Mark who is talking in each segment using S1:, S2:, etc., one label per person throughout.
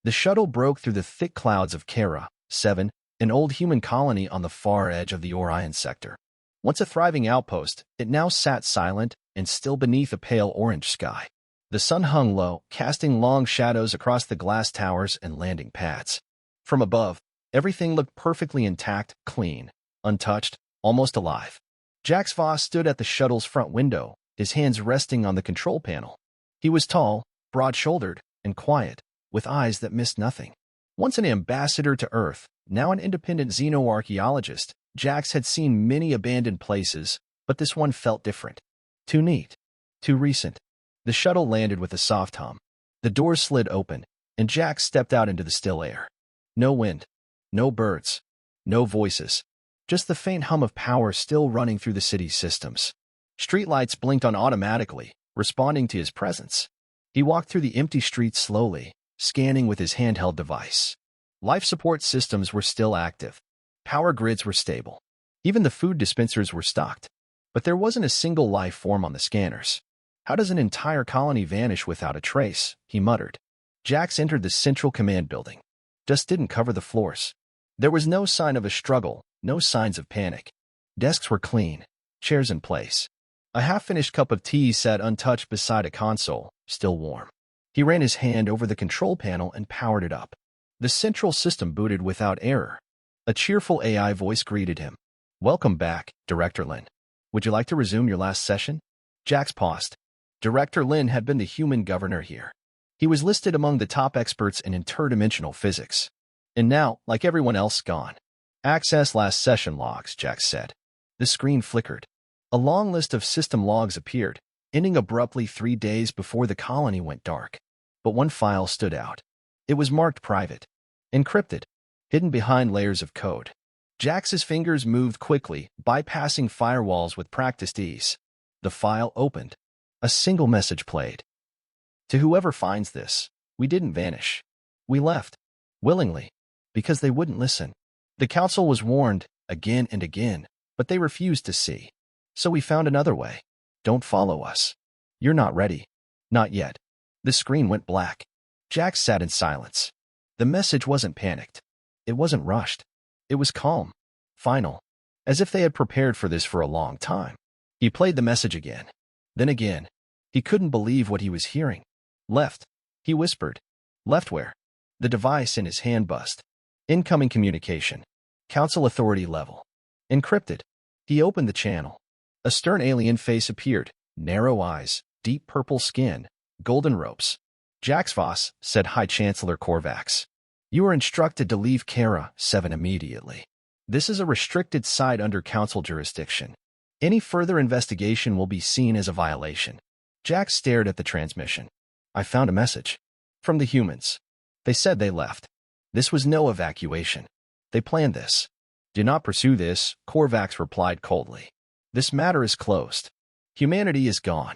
S1: The shuttle broke through the thick clouds of Kara, 7, an old human colony on the far edge of the Orion sector. Once a thriving outpost, it now sat silent and still beneath a pale orange sky. The sun hung low, casting long shadows across the glass towers and landing pads. From above, everything looked perfectly intact, clean, untouched, almost alive. Jax Voss stood at the shuttle's front window, his hands resting on the control panel. He was tall, broad-shouldered, and quiet, with eyes that missed nothing. Once an ambassador to Earth, now an independent xenoarchaeologist, Jax had seen many abandoned places, but this one felt different. Too neat. Too recent. The shuttle landed with a soft hum. The doors slid open, and Jax stepped out into the still air. No wind. No birds. No voices. Just the faint hum of power still running through the city's systems. Streetlights blinked on automatically, responding to his presence. He walked through the empty streets slowly, scanning with his handheld device. Life support systems were still active. Power grids were stable. Even the food dispensers were stocked. But there wasn't a single life form on the scanners. How does an entire colony vanish without a trace? He muttered. Jax entered the central command building. Dust didn't cover the floors. There was no sign of a struggle, no signs of panic. Desks were clean, chairs in place. A half-finished cup of tea sat untouched beside a console, still warm. He ran his hand over the control panel and powered it up. The central system booted without error. A cheerful AI voice greeted him. Welcome back, Director Lin. Would you like to resume your last session? Jax paused. Director Lin had been the human governor here. He was listed among the top experts in interdimensional physics. And now, like everyone else, gone. Access last session logs, Jax said. The screen flickered. A long list of system logs appeared, ending abruptly 3 days before the colony went dark. But one file stood out. It was marked private, encrypted, hidden behind layers of code. Jax's fingers moved quickly, bypassing firewalls with practiced ease. The file opened. A single message played. To whoever finds this, we didn't vanish. We left. Willingly. Because they wouldn't listen. The council was warned, again and again, but they refused to see. So we found another way. Don't follow us. You're not ready. Not yet. The screen went black. Jax sat in silence. The message wasn't panicked. It wasn't rushed. It was calm. Final. As if they had prepared for this for a long time. He played the message again. Then again. He couldn't believe what he was hearing. Left. He whispered. Left where? The device in his hand buzzed. Incoming communication. Council authority level. Encrypted. He opened the channel. A stern alien face appeared, narrow eyes, deep purple skin, golden ropes. Jax Voss, said High Chancellor Korvax. You are instructed to leave Kara 7 immediately. This is a restricted site under Council jurisdiction. Any further investigation will be seen as a violation. Jax stared at the transmission. I found a message. From the humans. They said they left. This was no evacuation. They planned this. Do not pursue this, Korvax replied coldly. This matter is closed. Humanity is gone.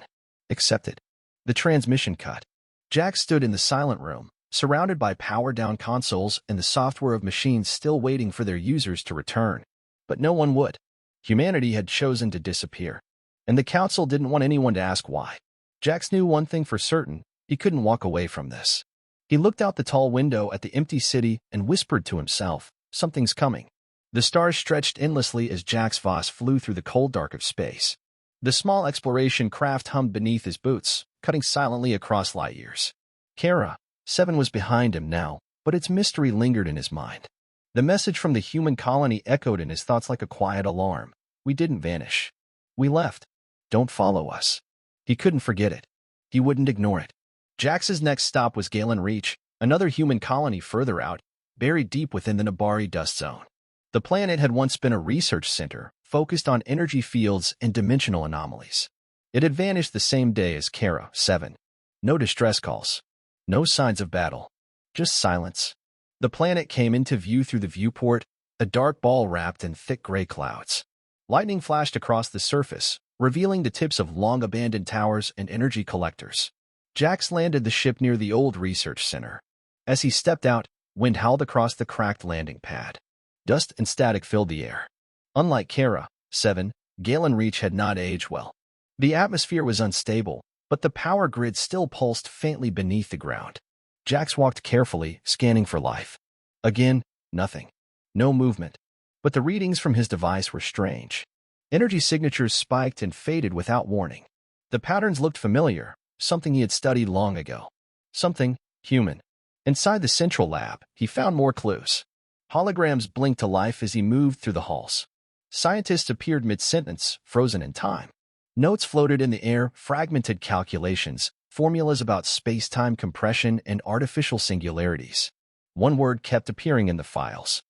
S1: Accepted. The transmission cut. Jax stood in the silent room, surrounded by powered-down consoles and the software of machines still waiting for their users to return. But no one would. Humanity had chosen to disappear. And the council didn't want anyone to ask why. Jax knew one thing for certain. He couldn't walk away from this. He looked out the tall window at the empty city and whispered to himself, something's coming. The stars stretched endlessly as Jax Voss flew through the cold dark of space. The small exploration craft hummed beneath his boots, cutting silently across light years. Kara, 7 was behind him now, but its mystery lingered in his mind. The message from the human colony echoed in his thoughts like a quiet alarm. We didn't vanish. We left. Don't follow us. He couldn't forget it. He wouldn't ignore it. Jax's next stop was Galen Reach, another human colony further out, buried deep within the Nabari dust zone. The planet had once been a research center, focused on energy fields and dimensional anomalies. It had vanished the same day as Kara, 7. No distress calls. No signs of battle. Just silence. The planet came into view through the viewport, a dark ball wrapped in thick gray clouds. Lightning flashed across the surface, revealing the tips of long-abandoned towers and energy collectors. Jax landed the ship near the old research center. As he stepped out, wind howled across the cracked landing pad. Dust and static filled the air. Unlike Kara, 7, Galen Reach had not aged well. The atmosphere was unstable, but the power grid still pulsed faintly beneath the ground. Jax walked carefully, scanning for life. Again, nothing. No movement. But the readings from his device were strange. Energy signatures spiked and faded without warning. The patterns looked familiar, something he had studied long ago. Something human. Inside the central lab, he found more clues. Holograms blinked to life as he moved through the halls. Scientists appeared mid-sentence, frozen in time. Notes floated in the air, fragmented calculations, formulas about space-time compression and artificial singularities. One word kept appearing in the files.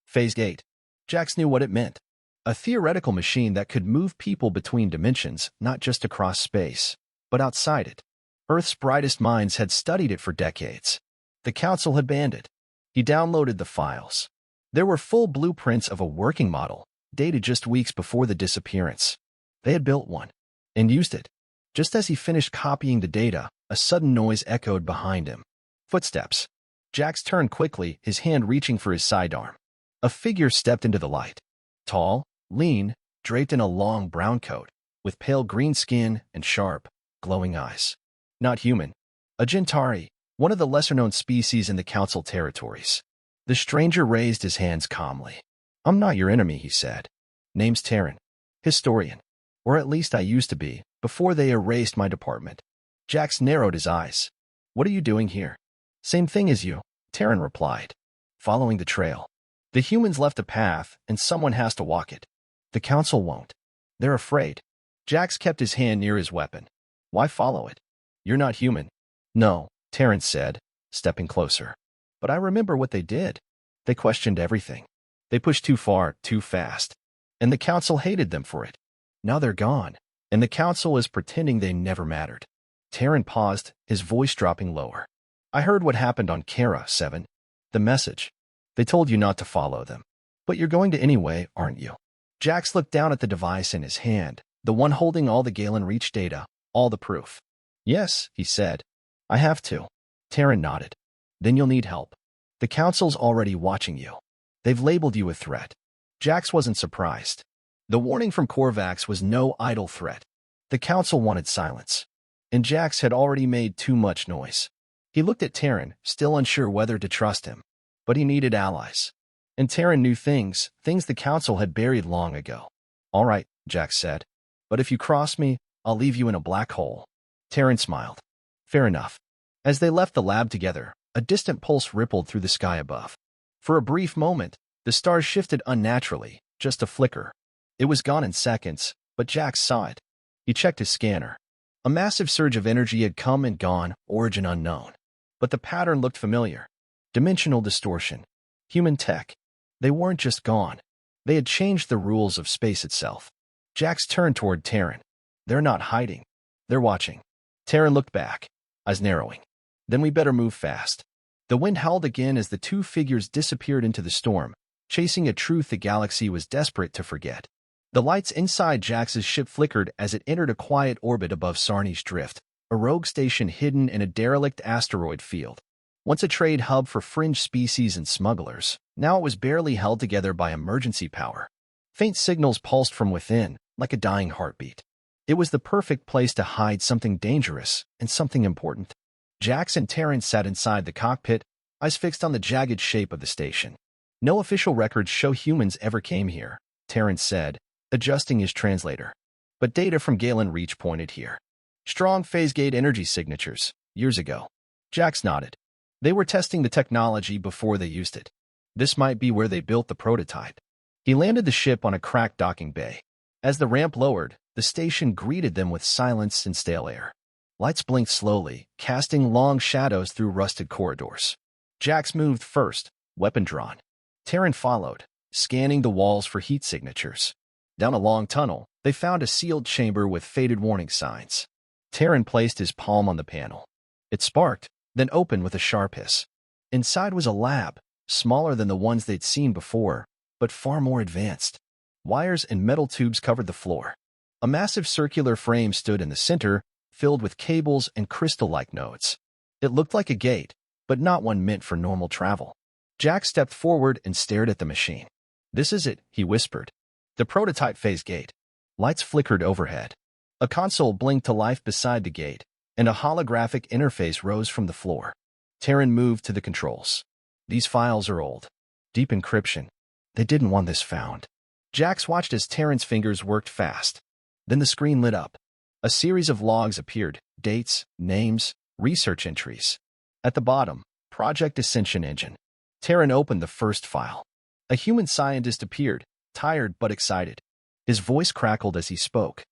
S1: Phase Gate. Jax knew what it meant. A theoretical machine that could move people between dimensions, not just across space, but outside it. Earth's brightest minds had studied it for decades. The Council had banned it. He downloaded the files. There were full blueprints of a working model, dated just weeks before the disappearance. They had built one and used it. Just as he finished copying the data, a sudden noise echoed behind him. Footsteps. Jax turned quickly, his hand reaching for his sidearm. A figure stepped into the light. Tall, lean, draped in a long brown coat, with pale green skin and sharp, glowing eyes. Not human. A Gentari, one of the lesser-known species in the Council territories. The stranger raised his hands calmly. "I'm not your enemy," he said. "Name's Terran. Historian. Or at least I used to be, before they erased my department." Jax narrowed his eyes. "What are you doing here?" "Same thing as you," Terran replied. "Following the trail. The humans left a path, and someone has to walk it. The Council won't. They're afraid." Jax kept his hand near his weapon. "Why follow it? You're not human." "No," Terran said, stepping closer. "But I remember what they did. They questioned everything. They pushed too far, too fast. And the Council hated them for it. Now they're gone, and the Council is pretending they never mattered." Terran paused, his voice dropping lower. "I heard what happened on Kara, 7. The message. They told you not to follow them. But you're going to anyway, aren't you?" Jax looked down at the device in his hand, the one holding all the Galen Reach data, all the proof. "Yes," he said. "I have to." Terran nodded. "Then you'll need help. The Council's already watching you. They've labeled you a threat." Jax wasn't surprised. The warning from Korvax was no idle threat. The Council wanted silence. And Jax had already made too much noise. He looked at Terran, still unsure whether to trust him. But he needed allies. And Terran knew things the Council had buried long ago. "All right," Jax said. "But if you cross me, I'll leave you in a black hole." Terran smiled. "Fair enough." As they left the lab together, a distant pulse rippled through the sky above. For a brief moment, the stars shifted unnaturally, just a flicker. It was gone in seconds, but Jax saw it. He checked his scanner. A massive surge of energy had come and gone, origin unknown. But the pattern looked familiar. Dimensional distortion. Human tech. They weren't just gone. They had changed the rules of space itself. Jax turned toward Terran. "They're not hiding. They're watching." Terran looked back, eyes narrowing. "Then we better move fast." The wind howled again as the two figures disappeared into the storm, chasing a truth the galaxy was desperate to forget. The lights inside Jax's ship flickered as it entered a quiet orbit above Sarni's Drift, a rogue station hidden in a derelict asteroid field. Once a trade hub for fringe species and smugglers, now it was barely held together by emergency power. Faint signals pulsed from within, like a dying heartbeat. It was the perfect place to hide something dangerous and something important. Jax and Terran sat inside the cockpit, eyes fixed on the jagged shape of the station. "No official records show humans ever came here," Terran said, adjusting his translator. "But data from Galen Reach pointed here. Strong phase-gate energy signatures, years ago." Jax nodded. They were testing the technology before they used it. This might be where they built the prototype. He landed the ship on a cracked docking bay. As the ramp lowered, the station greeted them with silence and stale air. Lights blinked slowly, casting long shadows through rusted corridors. Jax moved first, weapon drawn. Terran followed, scanning the walls for heat signatures. Down a long tunnel, they found a sealed chamber with faded warning signs. Terran placed his palm on the panel. It sparked, then opened with a sharp hiss. Inside was a lab, smaller than the ones they'd seen before, but far more advanced. Wires and metal tubes covered the floor. A massive circular frame stood in the center, filled with cables and crystal-like nodes. It looked like a gate, but not one meant for normal travel. Jax stepped forward and stared at the machine. "This is it," he whispered. The prototype phase gate. Lights flickered overhead. A console blinked to life beside the gate, and a holographic interface rose from the floor. Terran moved to the controls. These files are old. Deep encryption. They didn't want this found. Jax watched as Terran's fingers worked fast. Then the screen lit up. A series of logs appeared, dates, names, research entries. At the bottom, Project Ascension Engine. Terran opened the first file. A human scientist appeared, tired but excited. His voice crackled as he spoke.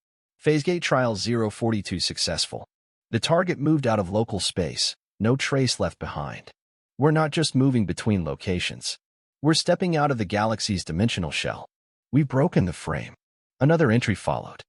S1: Phasegate Trial 042 successful. The target moved out of local space, no trace left behind. We're not just moving between locations. We're stepping out of the galaxy's dimensional shell. We've broken the frame. Another entry followed.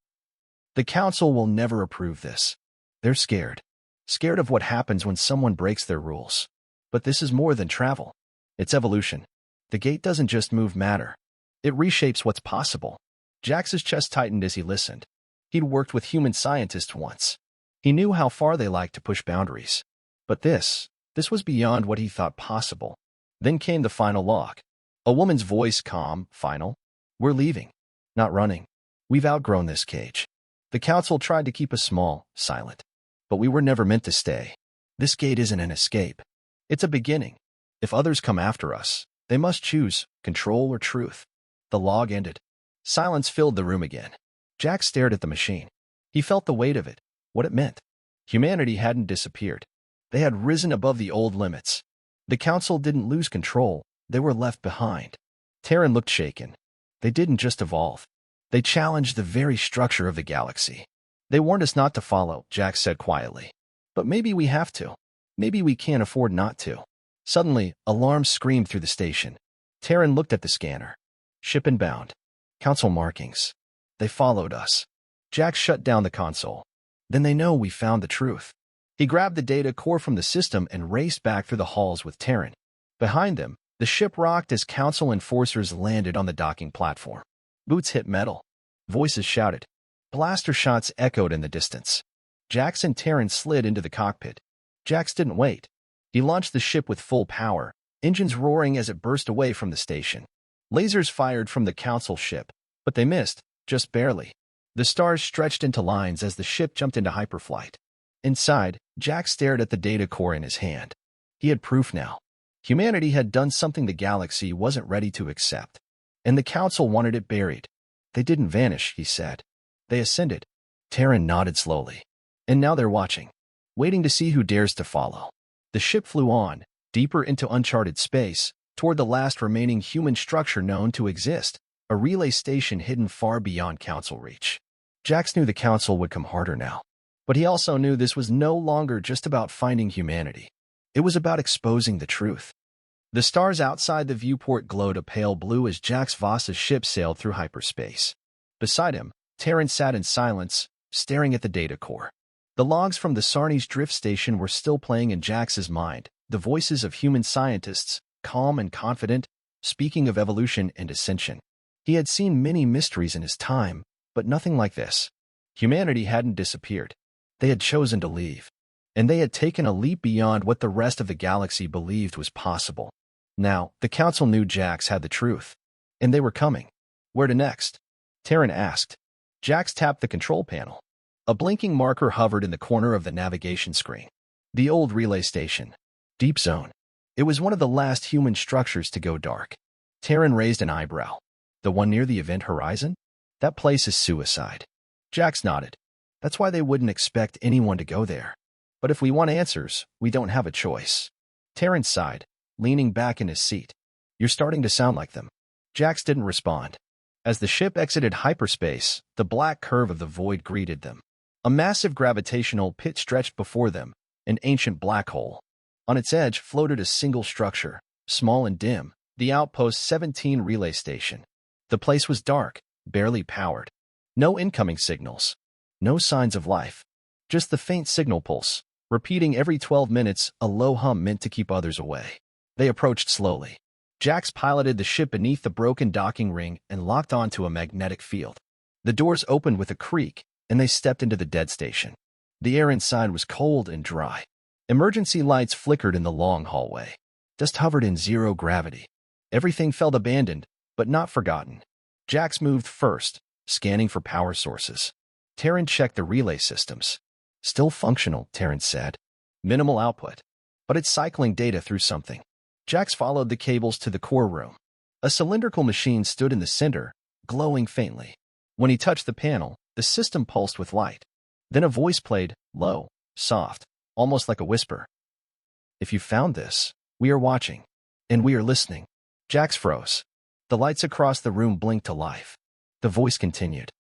S1: The Council will never approve this. They're scared. Scared of what happens when someone breaks their rules. But this is more than travel. It's evolution. The gate doesn't just move matter. It reshapes what's possible. Jax's chest tightened as he listened. He'd worked with human scientists once. He knew how far they liked to push boundaries. But this was beyond what he thought possible. Then came the final log. A woman's voice, calm, final. We're leaving. Not running. We've outgrown this cage. The Council tried to keep us small, silent. But we were never meant to stay. This gate isn't an escape. It's a beginning. If others come after us, they must choose control or truth. The log ended. Silence filled the room again. Jack stared at the machine. He felt the weight of it, what it meant. Humanity hadn't disappeared. They had risen above the old limits. The Council didn't lose control. They were left behind. Terran looked shaken. They didn't just evolve. They challenged the very structure of the galaxy. They warned us not to follow, Jack said quietly. But maybe we have to. Maybe we can't afford not to. Suddenly, alarms screamed through the station. Terran looked at the scanner. Ship inbound. Council markings. They followed us. Jack shut down the console. Then they know we found the truth. He grabbed the data core from the system and raced back through the halls with Terran. Behind them, the ship rocked as Council enforcers landed on the docking platform. Boots hit metal. Voices shouted. Blaster shots echoed in the distance. Jax and Terran slid into the cockpit. Jax didn't wait. He launched the ship with full power, engines roaring as it burst away from the station. Lasers fired from the Council ship, but they missed, just barely. The stars stretched into lines as the ship jumped into hyperflight. Inside, Jack stared at the data core in his hand. He had proof now. Humanity had done something the galaxy wasn't ready to accept. And the Council wanted it buried. They didn't vanish, he said. They ascended. Terran nodded slowly. And now they're watching. Waiting to see who dares to follow. The ship flew on, deeper into uncharted space, toward the last remaining human structure known to exist, a relay station hidden far beyond Council reach. Jax knew the Council would come harder now. But he also knew this was no longer just about finding humanity. It was about exposing the truth. The stars outside the viewport glowed a pale blue as Jax Voss's ship sailed through hyperspace. Beside him, Terran sat in silence, staring at the data core. The logs from the Sarni's drift station were still playing in Jax's mind, the voices of human scientists, calm and confident, speaking of evolution and ascension. He had seen many mysteries in his time, but nothing like this. Humanity hadn't disappeared. They had chosen to leave. And they had taken a leap beyond what the rest of the galaxy believed was possible. Now, the Council knew Jax had the truth. And they were coming. Where to next? Terran asked. Jax tapped the control panel. A blinking marker hovered in the corner of the navigation screen. The old relay station. Deep Zone. It was one of the last human structures to go dark. Terran raised an eyebrow. The one near the event horizon? That place is suicide. Jax nodded. That's why they wouldn't expect anyone to go there. But if we want answers, we don't have a choice. Terran sighed, leaning back in his seat. You're starting to sound like them. Jax didn't respond. As the ship exited hyperspace, the black curve of the void greeted them. A massive gravitational pit stretched before them, an ancient black hole. On its edge floated a single structure, small and dim, the Outpost 17 relay station. The place was dark, barely powered. No incoming signals. No signs of life. Just the faint signal pulse, repeating every 12 minutes, a low hum meant to keep others away. They approached slowly. Jax piloted the ship beneath the broken docking ring and locked onto a magnetic field. The doors opened with a creak, and they stepped into the dead station. The air inside was cold and dry. Emergency lights flickered in the long hallway. Dust hovered in zero gravity. Everything felt abandoned, but not forgotten. Jax moved first, scanning for power sources. Terran checked the relay systems. Still functional, Terran said. Minimal output. but it's cycling data through something. Jax followed the cables to the core room. A cylindrical machine stood in the center, glowing faintly. When he touched the panel, the system pulsed with light. Then a voice played, low, soft, almost like a whisper. "If you found this, we are watching, and we are listening." Jax froze. The lights across the room blinked to life. The voice continued.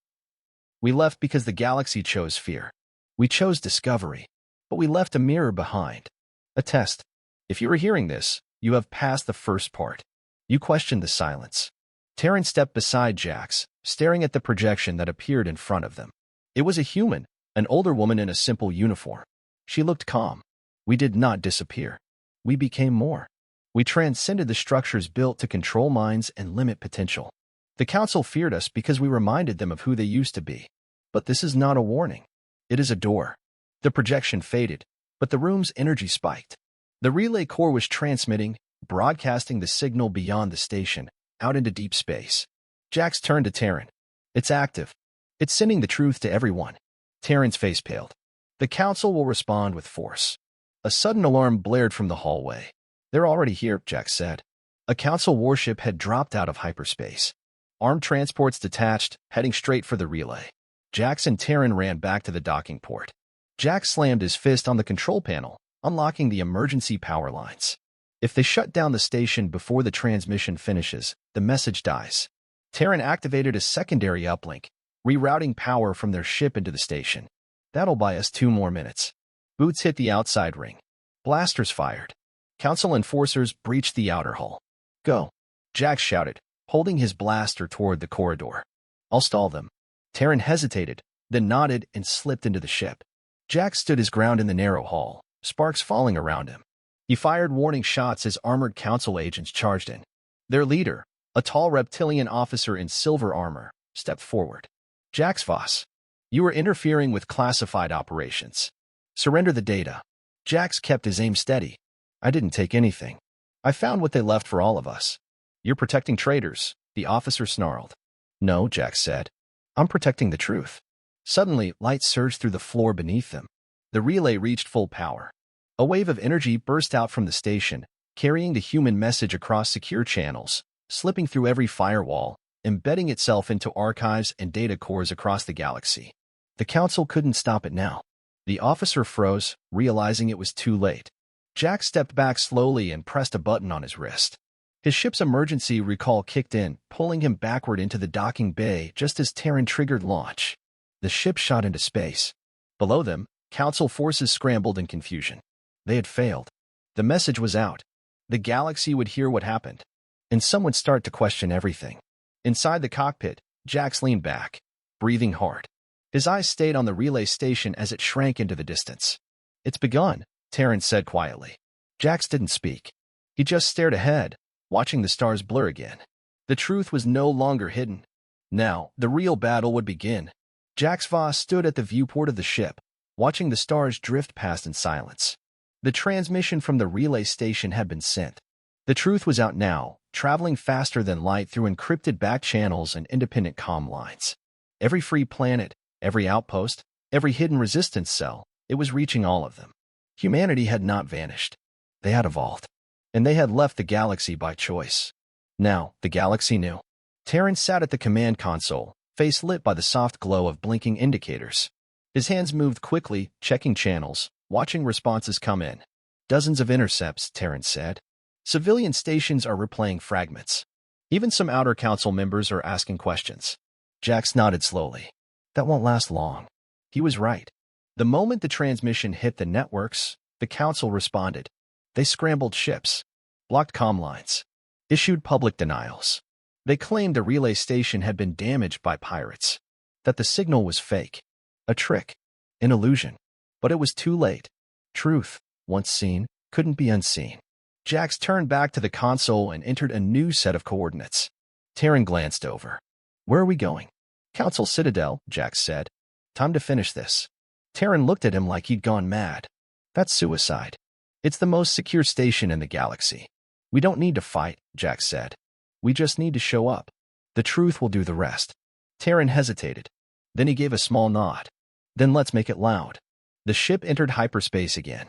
S1: "We left because the galaxy chose fear. We chose discovery, but we left a mirror behind. A test. If you are hearing this, you have passed the first part." You questioned the silence. Terran stepped beside Jax, staring at the projection that appeared in front of them. It was a human, an older woman in a simple uniform. She looked calm. "We did not disappear. We became more. We transcended the structures built to control minds and limit potential. The Council feared us because we reminded them of who they used to be. But this is not a warning. It is a door." The projection faded, but the room's energy spiked. The relay core was transmitting, broadcasting the signal beyond the station, out into deep space. Jax turned to Terran. "It's active. It's sending the truth to everyone." Terran's face paled. "The Council will respond with force." A sudden alarm blared from the hallway. "They're already here," Jax said. A Council warship had dropped out of hyperspace. Armed transports detached, heading straight for the relay. Jax and Terran ran back to the docking port. Jax slammed his fist on the control panel, unlocking the emergency power lines. If they shut down the station before the transmission finishes, the message dies. Terran activated a secondary uplink, rerouting power from their ship into the station. "That'll buy us 2 more minutes." Boots hit the outside ring. Blasters fired. Council enforcers breached the outer hull. "Go!" Jax shouted, holding his blaster toward the corridor. "I'll stall them." Terran hesitated, then nodded and slipped into the ship. Jax stood his ground in the narrow hall, sparks falling around him. He fired warning shots as armored Council agents charged in. Their leader, a tall reptilian officer in silver armor, stepped forward. "Jax Voss, you are interfering with classified operations. Surrender the data." Jax kept his aim steady. "I didn't take anything. I found what they left for all of us." "You're protecting traitors," the officer snarled. "No," Jax said. "I'm protecting the truth." Suddenly, light surged through the floor beneath them. The relay reached full power. A wave of energy burst out from the station, carrying the human message across secure channels, slipping through every firewall, embedding itself into archives and data cores across the galaxy. The Council couldn't stop it now. The officer froze, realizing it was too late. Jack stepped back slowly and pressed a button on his wrist. His ship's emergency recall kicked in, pulling him backward into the docking bay just as Terran triggered launch. The ship shot into space. Below them, Council forces scrambled in confusion. They had failed. The message was out. The galaxy would hear what happened, and some would start to question everything. Inside the cockpit, Jax leaned back, breathing hard. His eyes stayed on the relay station as it shrank into the distance. "It's begun," Terran said quietly. Jax didn't speak. He just stared ahead, watching the stars blur again. The truth was no longer hidden. Now, the real battle would begin. Jax Voss stood at the viewport of the ship, watching the stars drift past in silence. The transmission from the relay station had been sent. The truth was out now, traveling faster than light through encrypted back channels and independent comm lines. Every free planet, every outpost, every hidden resistance cell, it was reaching all of them. Humanity had not vanished. They had evolved. And they had left the galaxy by choice. Now, the galaxy knew. Terran sat at the command console, face lit by the soft glow of blinking indicators. His hands moved quickly, checking channels, watching responses come in. "Dozens of intercepts," Terran said. "Civilian stations are replaying fragments. Even some outer council members are asking questions." Jax nodded slowly. "That won't last long." He was right. The moment the transmission hit the networks, the council responded. They scrambled ships, blocked comm lines, issued public denials. They claimed the relay station had been damaged by pirates, that the signal was fake, a trick, an illusion. But it was too late. Truth, once seen, couldn't be unseen. Jax turned back to the console and entered a new set of coordinates. Terran glanced over. "Where are we going?" "Council Citadel," Jax said. "Time to finish this." Terran looked at him like he'd gone mad. "That's suicide. It's the most secure station in the galaxy." "We don't need to fight," Jax said. "We just need to show up. The truth will do the rest." Terran hesitated. Then he gave a small nod. "Then let's make it loud." The ship entered hyperspace again.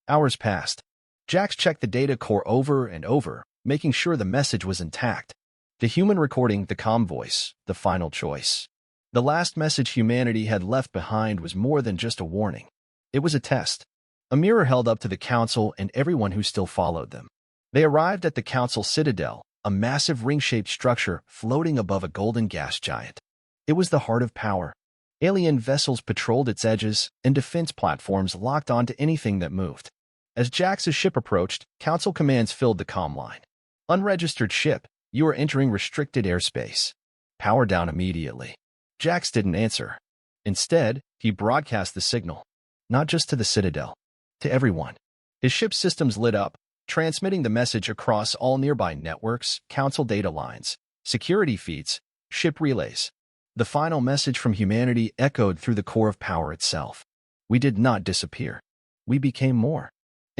S1: Hours passed. Jax checked the data core over and over, making sure the message was intact. The human recording, the calm voice, the final choice. The last message humanity had left behind was more than just a warning. It was a test. A mirror held up to the Council and everyone who still followed them. They arrived at the Council Citadel, a massive ring-shaped structure floating above a golden gas giant. It was the heart of power. Alien vessels patrolled its edges, and defense platforms locked onto anything that moved. As Jax's ship approached, Council commands filled the comm line. Unregistered ship, you are entering restricted airspace. Power down immediately. Jax didn't answer. Instead, he broadcast the signal. Not just to the Citadel. To everyone. His ship's systems lit up, transmitting the message across all nearby networks, Council data lines, security feeds, ship relays. The final message from humanity echoed through the core of power itself. We did not disappear. We became more.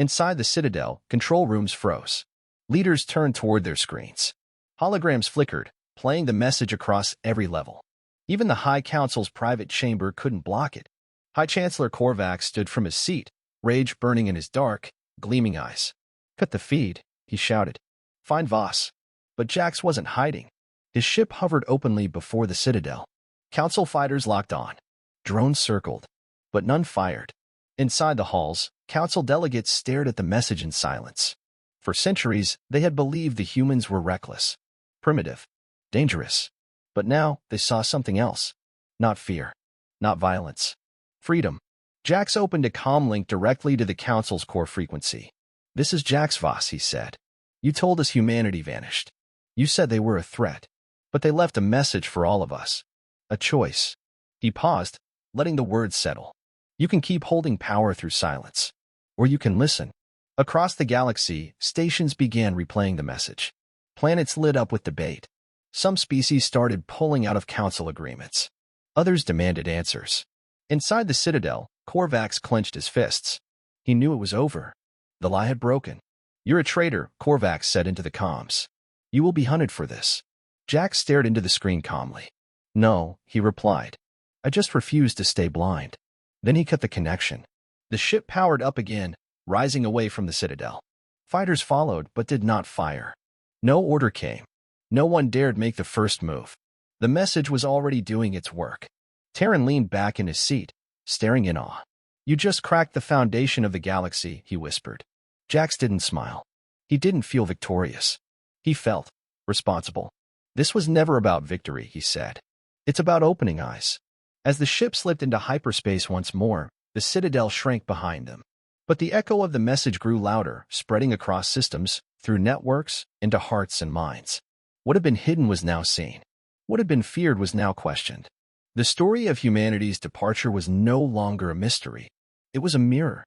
S1: Inside the Citadel, control rooms froze. Leaders turned toward their screens. Holograms flickered, playing the message across every level. Even the High Council's private chamber couldn't block it. High Chancellor Korvax stood from his seat, rage burning in his dark, gleaming eyes. Cut the feed, he shouted. Find Voss. But Jax wasn't hiding. His ship hovered openly before the Citadel. Council fighters locked on. Drones circled, but none fired. Inside the halls, Council delegates stared at the message in silence. For centuries, they had believed the humans were reckless, primitive, dangerous. But now, they saw something else. Not fear. Not violence. Freedom. Jax opened a comm link directly to the Council's core frequency. This is Jax Voss, he said. You told us humanity vanished. You said they were a threat. But they left a message for all of us. A choice. He paused, letting the words settle. You can keep holding power through silence. Or you can listen. Across the galaxy, stations began replaying the message. Planets lit up with debate. Some species started pulling out of Council agreements. Others demanded answers. Inside the Citadel, Korvax clenched his fists. He knew it was over. The lie had broken. You're a traitor, Korvax said into the comms. You will be hunted for this. Jax stared into the screen calmly. No, he replied. I just refused to stay blind. Then he cut the connection. The ship powered up again, rising away from the Citadel. Fighters followed but did not fire. No order came. No one dared make the first move. The message was already doing its work. Terran leaned back in his seat, staring in awe. You just cracked the foundation of the galaxy, he whispered. Jax didn't smile. He didn't feel victorious. He felt responsible. This was never about victory, he said. It's about opening eyes. As the ship slipped into hyperspace once more, the Citadel shrank behind them. But the echo of the message grew louder, spreading across systems, through networks, into hearts and minds. What had been hidden was now seen. What had been feared was now questioned. The story of humanity's departure was no longer a mystery. It was a mirror.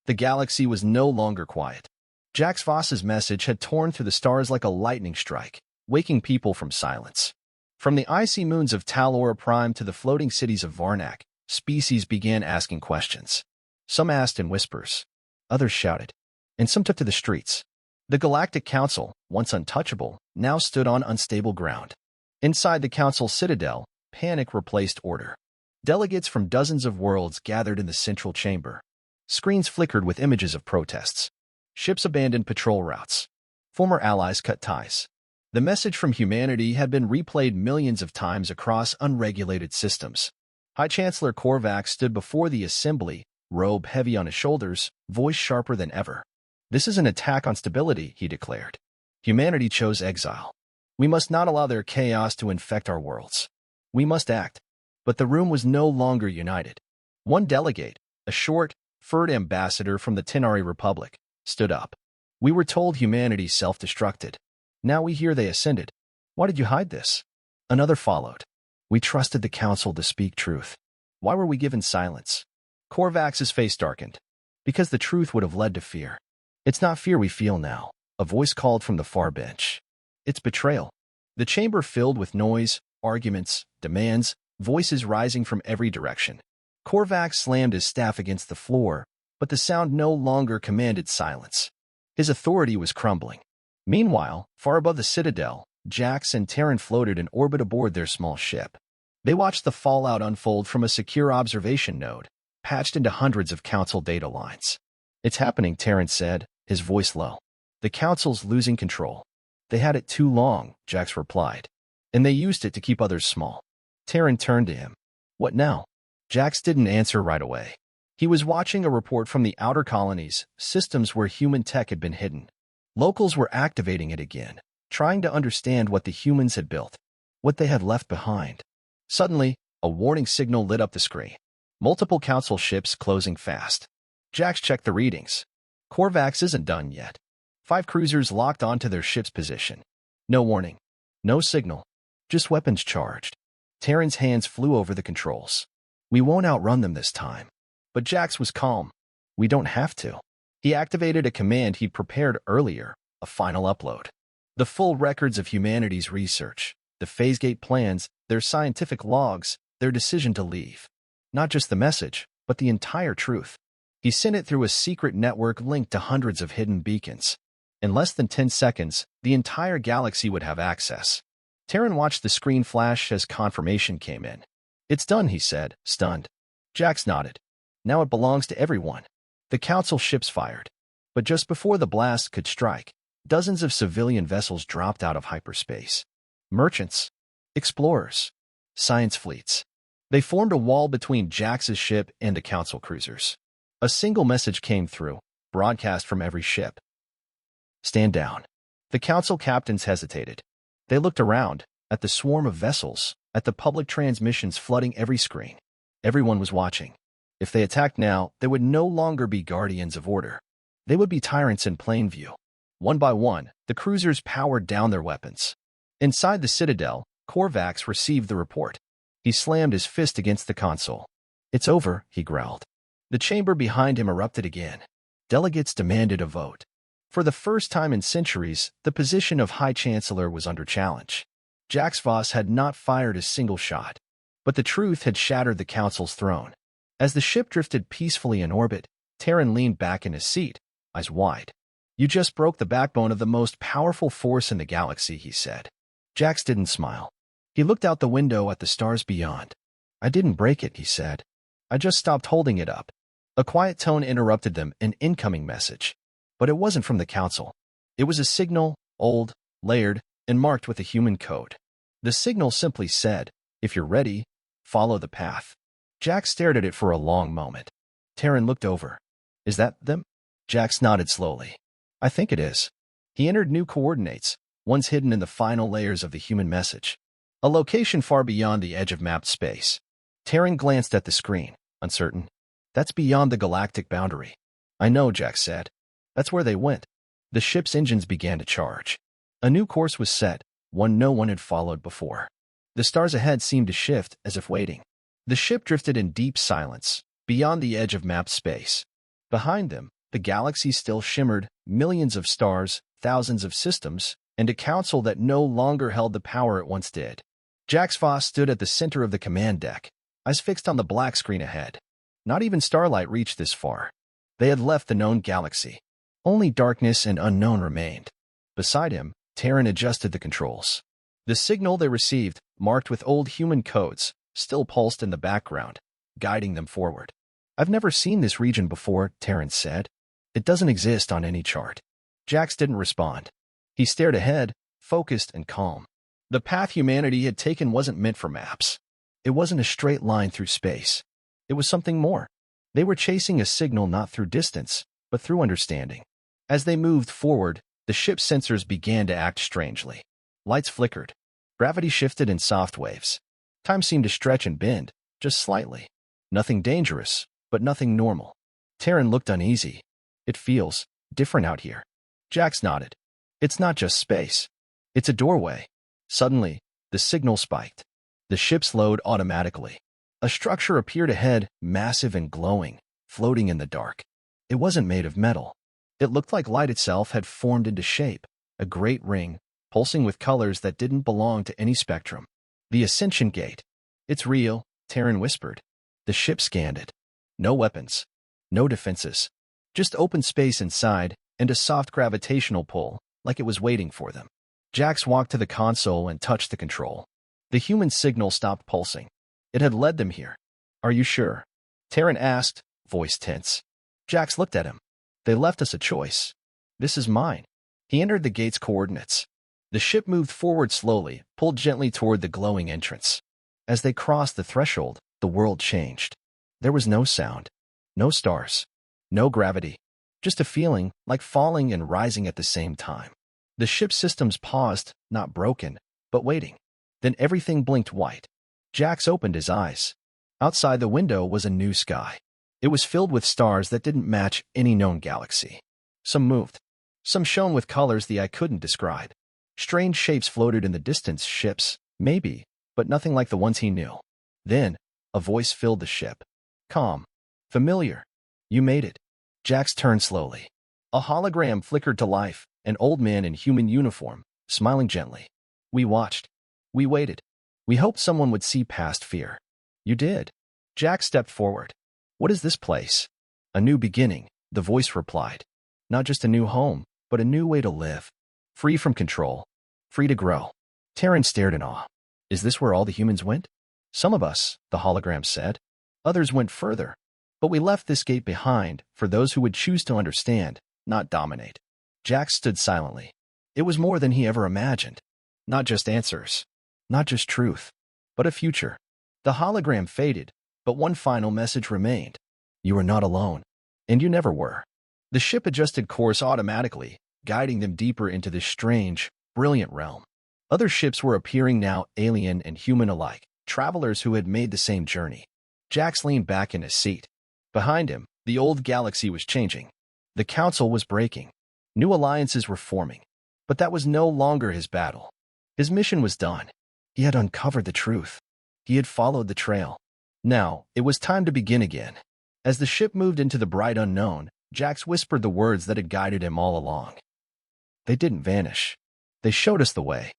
S1: The galaxy was no longer quiet. Jax Voss's message had torn through the stars like a lightning strike, waking people from silence. From the icy moons of Talora Prime to the floating cities of Varnak, species began asking questions. Some asked in whispers. Others shouted. And some took to the streets. The Galactic Council, once untouchable, now stood on unstable ground. Inside the Council Citadel, panic replaced order. Delegates from dozens of worlds gathered in the central chamber. Screens flickered with images of protests. Ships abandoned patrol routes. Former allies cut ties. The message from humanity had been replayed millions of times across unregulated systems. High Chancellor Korvax stood before the assembly, robe heavy on his shoulders, voice sharper than ever. This is an attack on stability, he declared. Humanity chose exile. We must not allow their chaos to infect our worlds. We must act. But the room was no longer united. One delegate, a short, furred ambassador from the Tenari Republic, stood up. We were told humanity self-destructed. Now we hear they ascended. Why did you hide this? Another followed. We trusted the council to speak truth. Why were we given silence? Korvax's face darkened. Because the truth would have led to fear. It's not fear we feel now, a voice called from the far bench. It's betrayal. The chamber filled with noise, arguments, demands, voices rising from every direction. Korvax slammed his staff against the floor, but the sound no longer commanded silence. His authority was crumbling. Meanwhile, far above the Citadel, Jax and Terran floated in orbit aboard their small ship. They watched the fallout unfold from a secure observation node, patched into hundreds of council data lines. It's happening, Terran said, his voice low. "The Council's losing control. They had it too long," Jax replied. "And they used it to keep others small." Terran turned to him. "What now?" Jax didn't answer right away. He was watching a report from the outer colonies, systems where human tech had been hidden. Locals were activating it again, trying to understand what the humans had built, what they had left behind. Suddenly, a warning signal lit up the screen. Multiple Council ships closing fast. Jax checked the readings. Korvax isn't done yet. 5 cruisers locked onto their ship's position. No warning. No signal. Just weapons charged. Terran's hands flew over the controls. "We won't outrun them this time." But Jax was calm. "We don't have to." He activated a command he'd prepared earlier, a final upload. The full records of humanity's research, the phase-gate plans, their scientific logs, their decision to leave. Not just the message, but the entire truth. He sent it through a secret network linked to hundreds of hidden beacons. In less than 10 seconds, the entire galaxy would have access. Terran watched the screen flash as confirmation came in. "It's done," he said, stunned. Jax nodded. "Now it belongs to everyone." The Council ships fired. But just before the blast could strike, dozens of civilian vessels dropped out of hyperspace. Merchants, explorers, science fleets. They formed a wall between Jax's ship and the Council cruisers. A single message came through, broadcast from every ship. "Stand down." The Council captains hesitated. They looked around, at the swarm of vessels, at the public transmissions flooding every screen. Everyone was watching. If they attacked now, they would no longer be guardians of order. They would be tyrants in plain view. One by one, the cruisers powered down their weapons. Inside the Citadel, Korvax received the report. He slammed his fist against the console. "It's over," he growled. The chamber behind him erupted again. Delegates demanded a vote. For the first time in centuries, the position of High Chancellor was under challenge. Jax Voss had not fired a single shot. But the truth had shattered the Council's throne. As the ship drifted peacefully in orbit, Terran leaned back in his seat, eyes wide. "You just broke the backbone of the most powerful force in the galaxy," he said. Jax didn't smile. He looked out the window at the stars beyond. "I didn't break it," he said. "I just stopped holding it up." A quiet tone interrupted them, an incoming message. But it wasn't from the Council. It was a signal, old, layered, and marked with a human code. The signal simply said, "If you're ready, follow the path." Jax stared at it for a long moment. Terran looked over. "Is that them?" Jax nodded slowly. "I think it is." He entered new coordinates, ones hidden in the final layers of the human message. A location far beyond the edge of mapped space. Terran glanced at the screen, uncertain. "That's beyond the galactic boundary." "I know," Jax said. "That's where they went." The ship's engines began to charge. A new course was set, one no one had followed before. The stars ahead seemed to shift, as if waiting. The ship drifted in deep silence, beyond the edge of mapped space. Behind them, the galaxy still shimmered, millions of stars, thousands of systems, and a council that no longer held the power it once did. Jax Voss stood at the center of the command deck, eyes fixed on the black screen ahead. Not even starlight reached this far. They had left the known galaxy. Only darkness and unknown remained. Beside him, Terran adjusted the controls. The signal they received, marked with old human codes, still pulsed in the background, guiding them forward. "I've never seen this region before," Terran said. "It doesn't exist on any chart." Jax didn't respond. He stared ahead, focused and calm. The path humanity had taken wasn't meant for maps. It wasn't a straight line through space. It was something more. They were chasing a signal not through distance, but through understanding. As they moved forward, the ship's sensors began to act strangely. Lights flickered. Gravity shifted in soft waves. Time seemed to stretch and bend, just slightly. Nothing dangerous, but nothing normal. Terran looked uneasy. "It feels different out here." Jax nodded. "It's not just space. It's a doorway." Suddenly, the signal spiked. The ship slowed automatically. A structure appeared ahead, massive and glowing, floating in the dark. It wasn't made of metal. It looked like light itself had formed into shape, a great ring, pulsing with colors that didn't belong to any spectrum. "The Ascension Gate." "It's real," Terran whispered. The ship scanned it. No weapons. No defenses. Just open space inside, and a soft gravitational pull, like it was waiting for them. Jax walked to the console and touched the control. The human signal stopped pulsing. It had led them here. "Are you sure?" Terran asked, voice tense. Jax looked at him. "They left us a choice. This is mine. He entered the gate's coordinates. The ship moved forward slowly, pulled gently toward the glowing entrance. As they crossed the threshold, the world changed. There was no sound, no stars, no gravity, just a feeling like falling and rising at the same time. The ship's systems paused, not broken, but waiting. Then everything blinked white. Jax opened his eyes. Outside the window was a new sky. It was filled with stars that didn't match any known galaxy. Some moved. Some shone with colors the eye couldn't describe. Strange shapes floated in the distance, ships, maybe, but nothing like the ones he knew. Then, a voice filled the ship. Calm. Familiar. You made it. Jax turned slowly. A hologram flickered to life, an old man in human uniform, smiling gently. We watched. We waited. We hoped someone would see past fear. You did. Jax stepped forward. What is this place? A new beginning, the voice replied. Not just a new home, but a new way to live. Free from control. Free to grow. Terran stared in awe. Is this where all the humans went? Some of us, the hologram said. Others went further. But we left this gate behind for those who would choose to understand, not dominate. Jax stood silently. It was more than he ever imagined. Not just answers. Not just truth. But a future. The hologram faded, but one final message remained. You are not alone. And you never were. The ship adjusted course automatically, guiding them deeper into this strange, brilliant realm. Other ships were appearing now, alien and human alike, travelers who had made the same journey. Jax leaned back in his seat. Behind him, the old galaxy was changing. The council was breaking. New alliances were forming. But that was no longer his battle. His mission was done. He had uncovered the truth. He had followed the trail. Now, it was time to begin again. As the ship moved into the bright unknown, Jax whispered the words that had guided him all along. They didn't vanish. They showed us the way.